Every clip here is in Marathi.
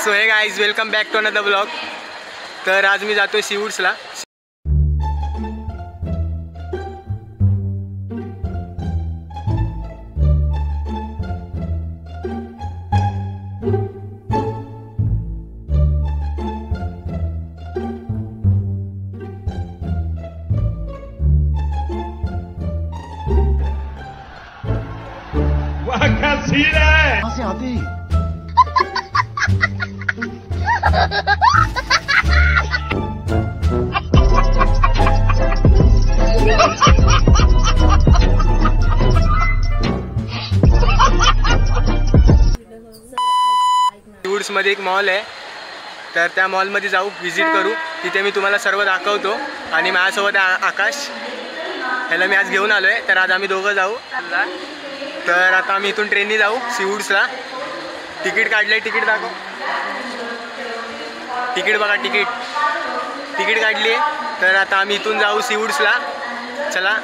So hey guys, welcome back to another blog. तर आज मी जातोय सीवूड्सला। वाह क्या सीन है, कहाँ से आती सीवूड्स मध्ये एक मॉल आहे, तर त्या मॉल मध्ये जाऊ, विजिट करू। तिथे मी तुम्हाला सर्व दाखवतो। आणि माझ्यासोबत आकाश, ह्याला मी आज घेऊन आलोय। तर आज आम्ही दोघं जाऊ। तर आता आम्ही इथून ट्रेननी जाऊ सीवूड्सला। तिकीट काढलंय, तिकीट दाखव। तिकीट बघा, तिकीट काढली आहे। तर आता आम्ही इथून जाऊ सीवूड्सला। चला।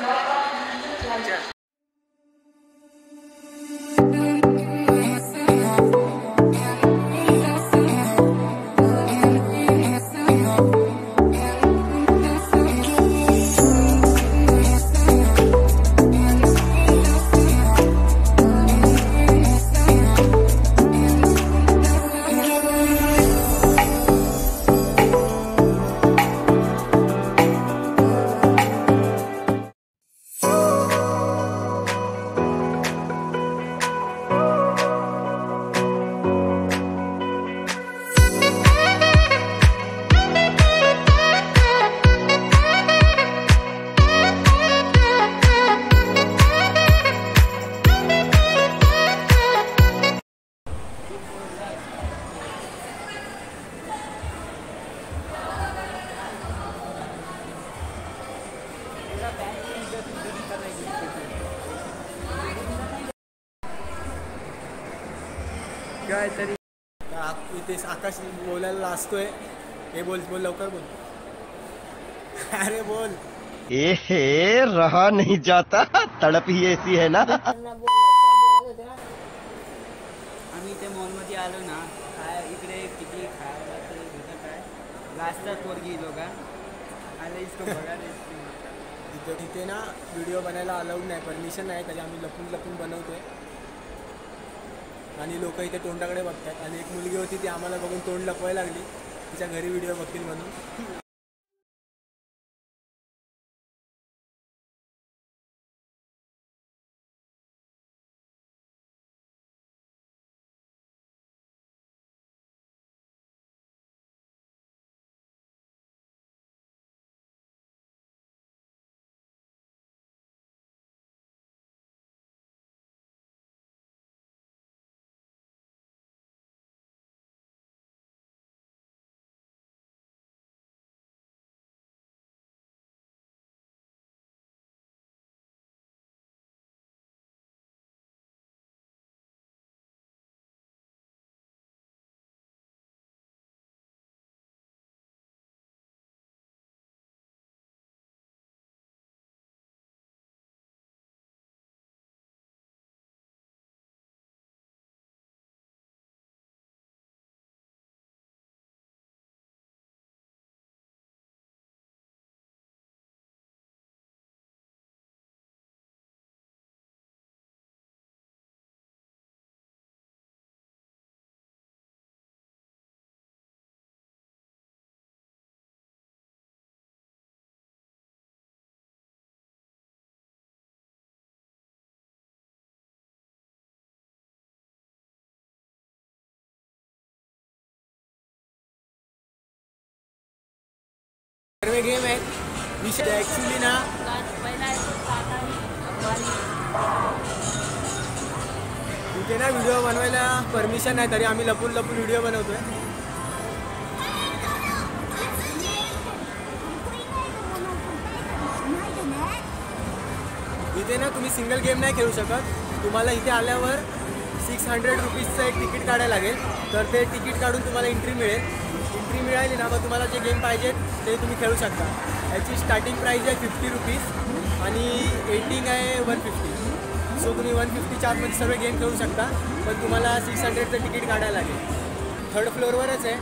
काय तरी इथे आकाश बोलायला असतोय। हे बोल लवकर बोल। अरे बोल। हे रहा नहीं जाता, तड़प ही ऐसी है ना। आम्ही ते मॉलमध्ये आलो ना, काय इकडे किती खायला ते भेटत आहे। लास्टचा पोरगी लोक आले इसको बघा। तिथे ना व्हिडिओ बनायला अलाउड नाही, परमिशन नाही, तरी आम्ही लपून बनवतोय। आणि लोक इथे तोंडाकडे बघतात। आणि एक मुलगी होती, ती आम्हाला बघून तोंड लपवायला लागली, तिच्या घरी व्हिडिओ बघतील म्हणून। सर्व गेम आहेत। विषय ॲक्च्युली ना, इथे ना व्हिडिओ बनवायला परमिशन नाही, तरी आम्ही लपून व्हिडिओ बनवतोय। इथे ना तुम्ही सिंगल गेम नाही खेळू शकत। तुम्हाला इथे आल्यावर 600 रुपीजचं एक तिकीट काढायला लागेल। तर ते तिकीट काढून तुम्हाला एंट्री मिळेल। एंट्री मिळाली ना, मग तुम्हाला जे गेम पाहिजेत ते तुम्ही खेळू शकता। याची स्टार्टिंग प्राईस आहे 50 रुपीज आणि एंडिंग आहे 150। सो तुम्ही 150च्या आतमध्ये सर्व गेम खेळू शकता, पण तुम्हाला 600चं तिकीट काढायला लागेल। थर्ड फ्लोअरवरच आहे.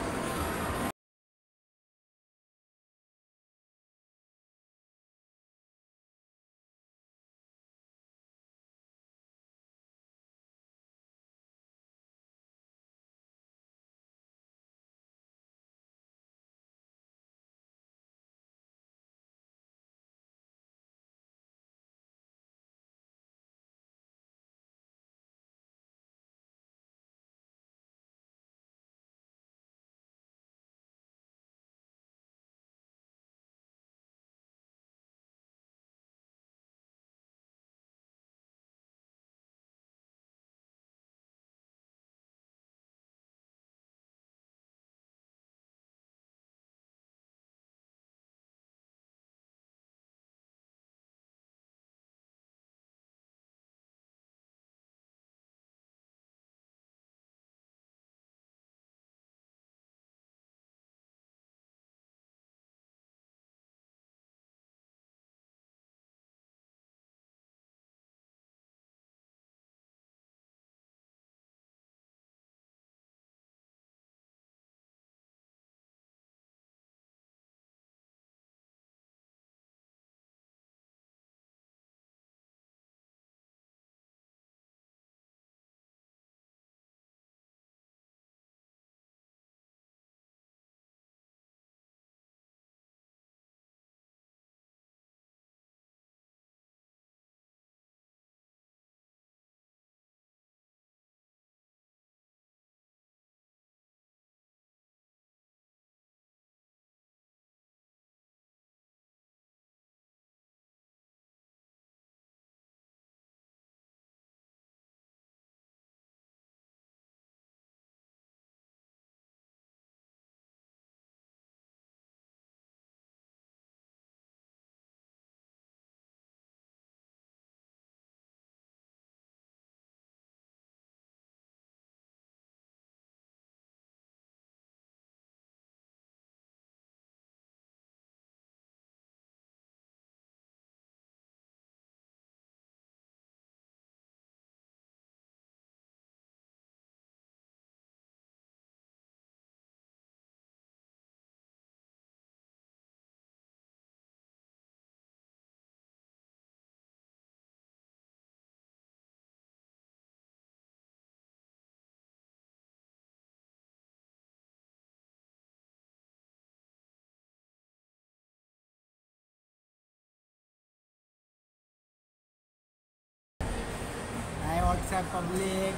हाय व्हॉट्सॲप पब्लिक.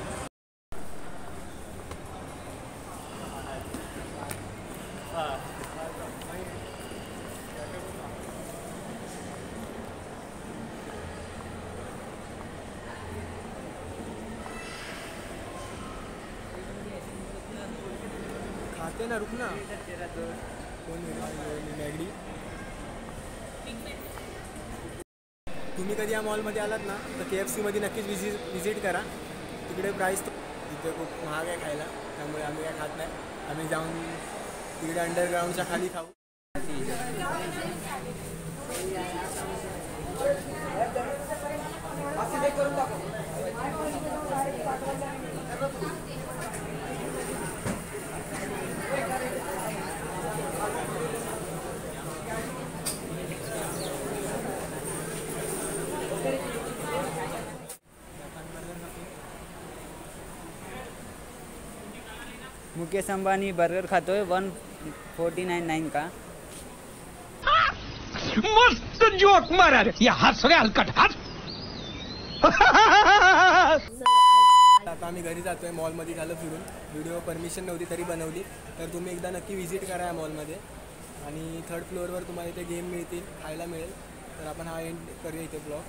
खाते ना, रुक ना. कोण मॅगडी. तुम्ही कधी या मॉलमध्ये आलात ना तर KFC मध्ये नक्कीच विजिट करा. तिकडे प्राईस तिथे खूप महाग आहे खायला, त्यामुळे आम्ही काय खात नाही. आम्ही जाऊन तिकडे अंडरग्राऊंडच्या खाली खाऊ. मुकेश अंबानी बर्गर खातोय 149.9 का. मस्त जोक मारा रे. या हस रे हलकट हस. आता आम्ही घरी जातोय. मॉलमध्ये झालं फिरून. व्हिडिओ परमिशन नव्हती तरी बनवली. तर तुम्ही एकदा नक्की विजिट करा या मॉलमध्ये. आणि थर्ड फ्लोअरवर तुम्हाला इथे गेम मिळतील, खायला मिळेल. तर आपण हा एंड करूया इथे ब्लॉग.